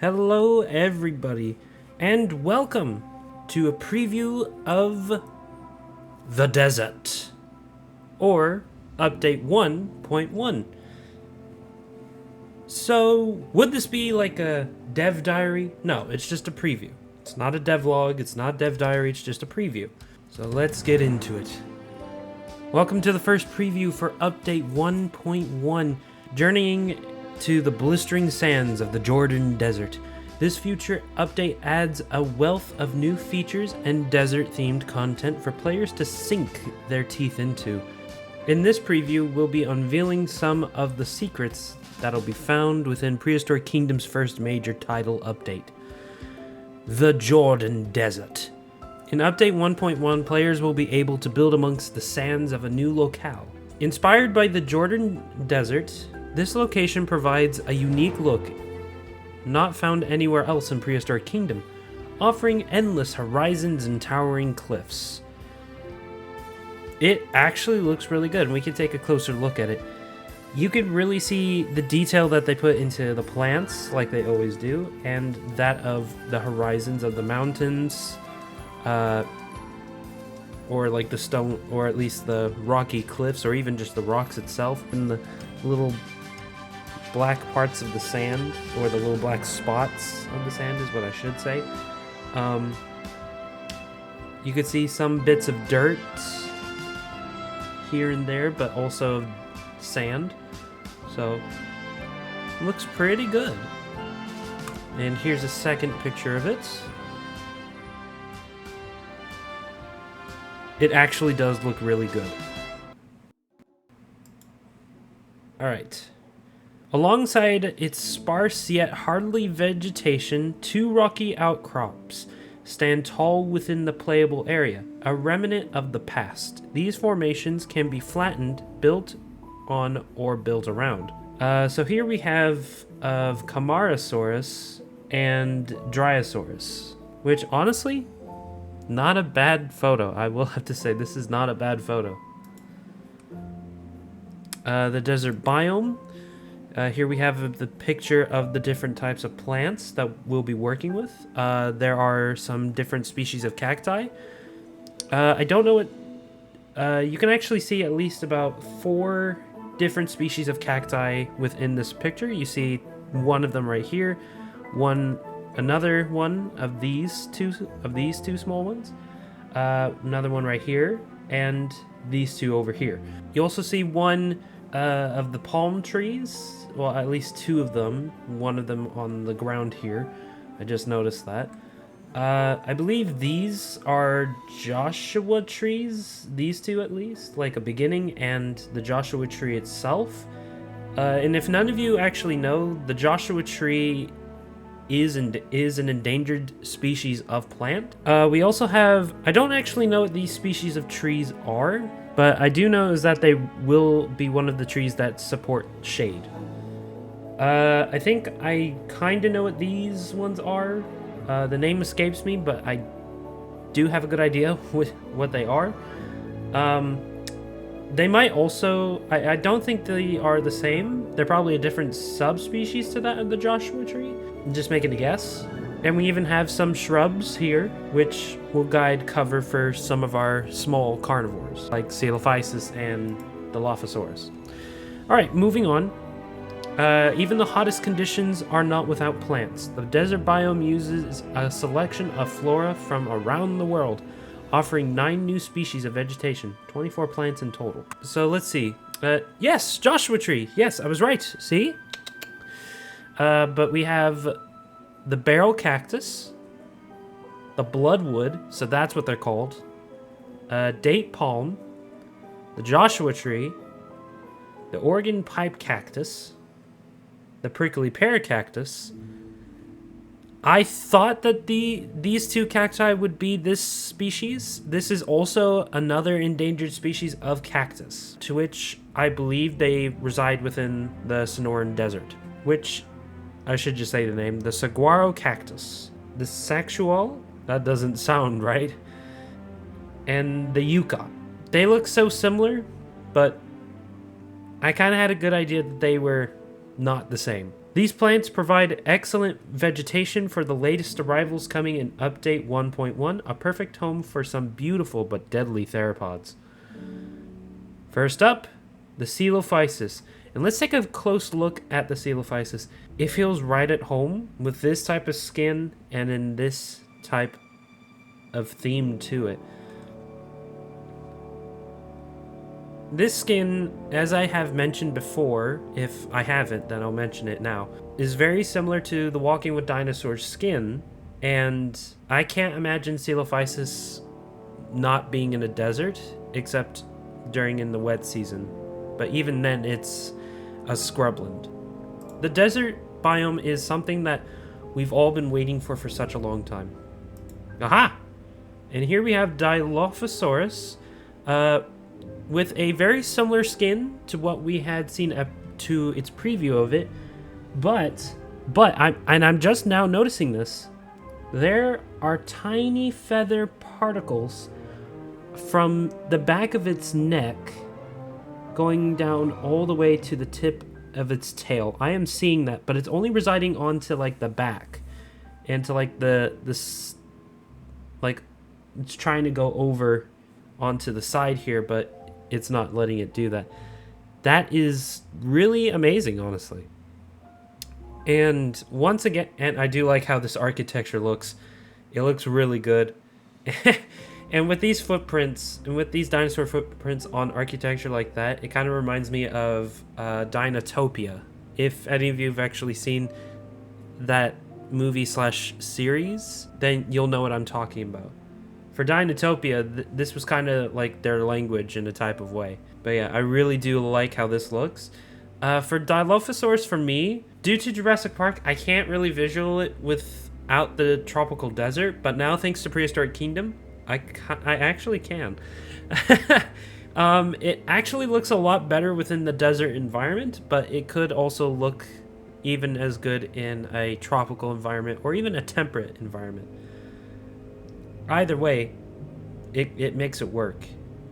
Hello, everybody, and welcome to a preview of the desert, or update 1.1. So, would this be like a dev diary? No, it's just a preview. It's not a devlog, it's not dev diary, it's just a preview. So let's get into it. Welcome to the first preview for update 1.1, journeying to the blistering sands of the Jordan Desert. This future update adds a wealth of new features and desert-themed content for players to sink their teeth into. In this preview, we'll be unveiling some of the secrets that'll be found within Prehistoric Kingdom's first major title update, the Jordan Desert. In Update 1.1, players will be able to build amongst the sands of a new locale. Inspired by the Jordan Desert, this location provides a unique look not found anywhere else in Prehistoric Kingdom, offering endless horizons and towering cliffs. It actually looks really good, and we can take a closer look at it. You can really see the detail that they put into the plants, like they always do, and that of the horizons of the mountains, or like the stone, or at least the rocky cliffs, or even just the rocks itself, and the little black parts of the sand, or the little black spots of the sand is what I should say. You could see some bits of dirt here and there, but also sand. So, looks pretty good. And here's a second picture of it. It actually does look really good. Alright. Alongside its sparse yet hardly vegetation, two rocky outcrops stand tall within the playable area, a remnant of the past. These formations can be flattened, built on, or built around. So here we have of Camarasaurus and Dryosaurus, which honestly, not a bad photo. I will have to say this is not a bad photo. The desert biome. Here we have the picture of the different types of plants that we'll be working with. There are some different species of cacti. I don't know what... you can actually see at least about 4 different species of cacti within this picture. You see one of them right here, another one of these two small ones, another one right here, and these two over here. You also see one of the palm trees. Well, at least 2 of them. One of them on the ground here. I just noticed that. I believe these are Joshua trees. These 2 at least. Like a beginning and the Joshua tree itself. And if none of you actually know, the Joshua tree is an endangered species of plant. We also have... I don't actually know what these species of trees are, but I do know is that they will be one of the trees that support shade. I think I kind of know what these ones are. The name escapes me, but I do have a good idea with what they are. They might also... I don't think they are the same. They're probably a different subspecies to that of the Joshua tree. I'm just making a guess. And we even have some shrubs here, which will guide cover for some of our small carnivores, like Coelophysis and the Dilophosaurus. Alright, moving on. Even the hottest conditions are not without plants. The desert biome uses a selection of flora from around the world, offering 9 new species of vegetation, 24 plants in total. So let's see. Yes, Joshua tree. Yes, I was right. See? But we have the barrel cactus, the bloodwood, so that's what they're called, date palm, the Joshua tree, the Oregon pipe cactus, the prickly pear cactus. I thought that these 2 cacti would be this species. This is also another endangered species of cactus, to which I believe they reside within the Sonoran Desert, which I should just say the name, the saguaro cactus, the saxual, that doesn't sound right, and the yucca. They look so similar, but I kind of had a good idea that they were not the same. These plants provide excellent vegetation for the latest arrivals coming in Update 1.1, a perfect home for some beautiful but deadly theropods. First up, the Coelophysis. And let's take a close look at the Coelophysis. It feels right at home with this type of skin and in this type of theme to it. This skin, as I have mentioned before, if I haven't, then I'll mention it now, is very similar to the Walking with Dinosaurs skin, and I can't imagine Coelophysis not being in a desert, except during in the wet season. But even then, it's a scrubland. The desert biome is something that we've all been waiting for such a long time. Aha! And here we have Dilophosaurus, with a very similar skin to what we had seen to its preview of it, but I'm just now noticing this. There are tiny feather particles from the back of its neck going down all the way to the tip of its tail. I am seeing that, but it's only residing onto like the back and to like this like it's trying to go over onto the side here, but it's not letting it do that. That is really amazing, honestly. And once again, and I do like how this architecture looks. It looks really good. And with these footprints, and with these dinosaur footprints on architecture like that, it kind of reminds me of Dinotopia. If any of you have actually seen that movie / series, then you'll know what I'm talking about. For Dinotopia, this was kind of like their language in a type of way. But yeah, I really do like how this looks. For Dilophosaurus, for me, due to Jurassic Park, I can't really visual it without the tropical desert. But now, thanks to Prehistoric Kingdom, I actually can. It actually looks a lot better within the desert environment, but it could also look even as good in a tropical environment or even a temperate environment. Either way, it makes it work,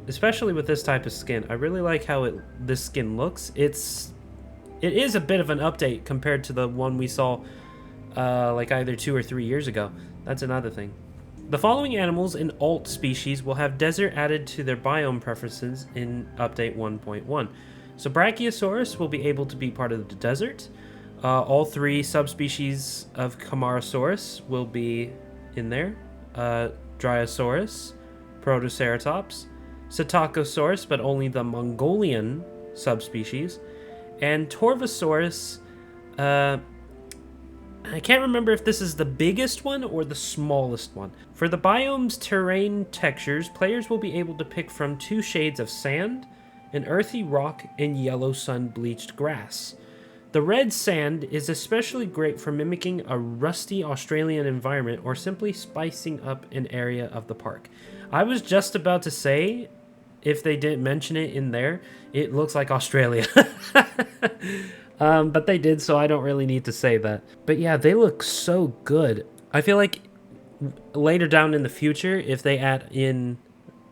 especially with this type of skin. I really like how this skin looks. It is a bit of an update compared to the one we saw like either 2 or 3 years ago. That's another thing. The following animals in alt species will have desert added to their biome preferences in Update 1.1. So Brachiosaurus will be able to be part of the desert. All 3 subspecies of Camarasaurus will be in there. Dryosaurus, Protoceratops, Psittacosaurus, but only the Mongolian subspecies, and Torvosaurus. I can't remember if this is the biggest one or the smallest one. For the biome's terrain textures, players will be able to pick from 2 shades of sand, an earthy rock, and yellow sun-bleached grass. The red sand is especially great for mimicking a rusty Australian environment or simply spicing up an area of the park. I was just about to say, if they didn't mention it in there, it looks like Australia. But they did, so I don't really need to say that. But yeah, they look so good. I feel like later down in the future, if they add in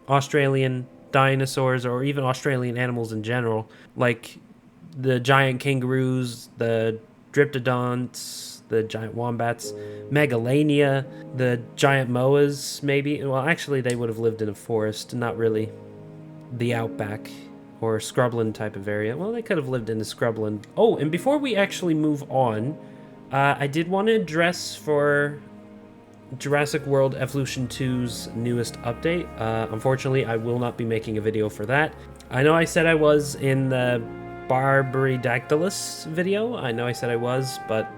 Australian dinosaurs or even Australian animals in general, like the giant kangaroos, the Dryptodonts, the giant wombats, Megalania, the giant moas, maybe. Well, actually, they would have lived in a forest, not really the outback or scrubland type of area. Well, they could have lived in the scrubland. Oh, and before we actually move on, I did want to address for Jurassic World Evolution 2's newest update. Unfortunately, I will not be making a video for that. I know I said I was in the Barbaridactylus video. I know I said I was, but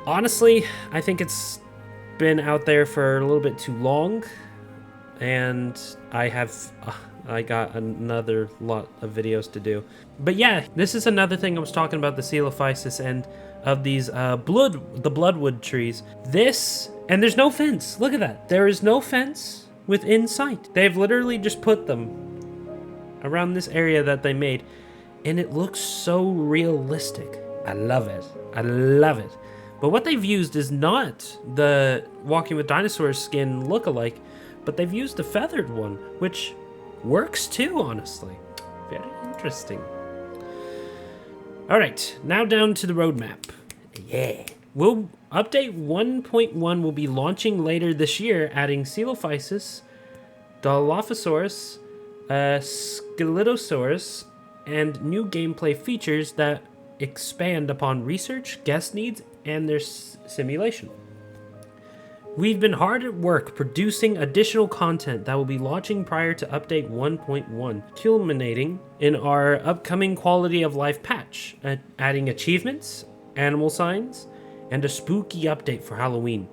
honestly, I think it's been out there for a little bit too long, and I got another lot of videos to do. But yeah, this is another thing I was talking about, the Coelophysis and of these bloodwood trees. And there's no fence. Look at that. There is no fence within sight. They've literally just put them around this area that they made, and it looks so realistic. I love it. I love it. But what they've used is not the Walking with Dinosaurs skin look-alike, but they've used the feathered one, which works too, honestly. Very interesting. All right, now down to the roadmap. Yeah. Update 1.1 will be launching later this year, adding Coelophysis, Dilophosaurus, Scelidosaurus, and new gameplay features that expand upon research, guest needs, and their simulation. We've been hard at work producing additional content that will be launching prior to update 1.1, culminating in our upcoming quality of life patch, adding achievements, animal signs, and a spooky update for Halloween.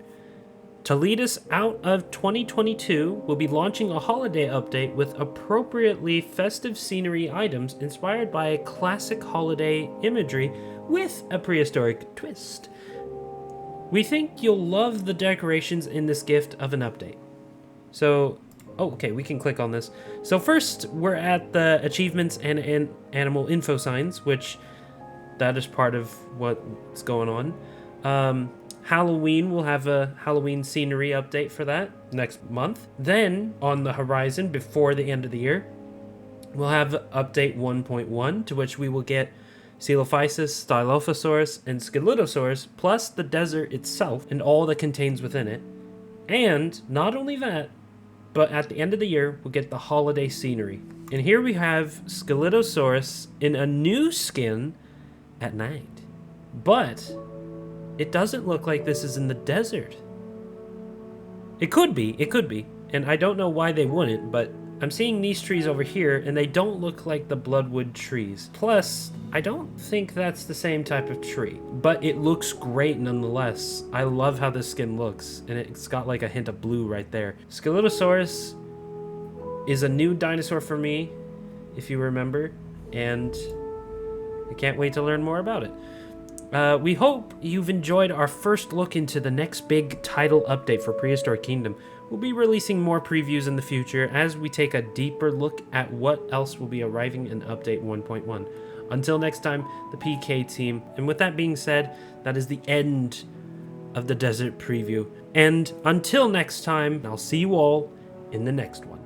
To lead us out of 2022, we'll be launching a holiday update with appropriately festive scenery items inspired by a classic holiday imagery with a prehistoric twist. We think you'll love the decorations in this gift of an update. So, okay, we can click on this. So first, we're at the achievements and animal info signs, which that is part of what's going on. Halloween, we'll have a Halloween scenery update for that next month. Then, on the horizon, before the end of the year, we'll have update 1.1, to which we will get Coelophysis, Dilophosaurus, and Scelidosaurus, plus the desert itself and all that contains within it. And not only that, but at the end of the year, we'll get the holiday scenery. And here we have Scelidosaurus in a new skin at night. But it doesn't look like this is in the desert. It could be. And I don't know why they wouldn't, but I'm seeing these trees over here, and they don't look like the bloodwood trees. Plus, I don't think that's the same type of tree, but it looks great nonetheless. I love how this skin looks, and it's got like a hint of blue right there. Scelidosaurus is a new dinosaur for me, if you remember, and I can't wait to learn more about it. We hope you've enjoyed our first look into the next big title update for Prehistoric Kingdom. We'll be releasing more previews in the future as we take a deeper look at what else will be arriving in Update 1.1. Until next time, the PK team. And with that being said, that is the end of the desert preview. And until next time, I'll see you all in the next one.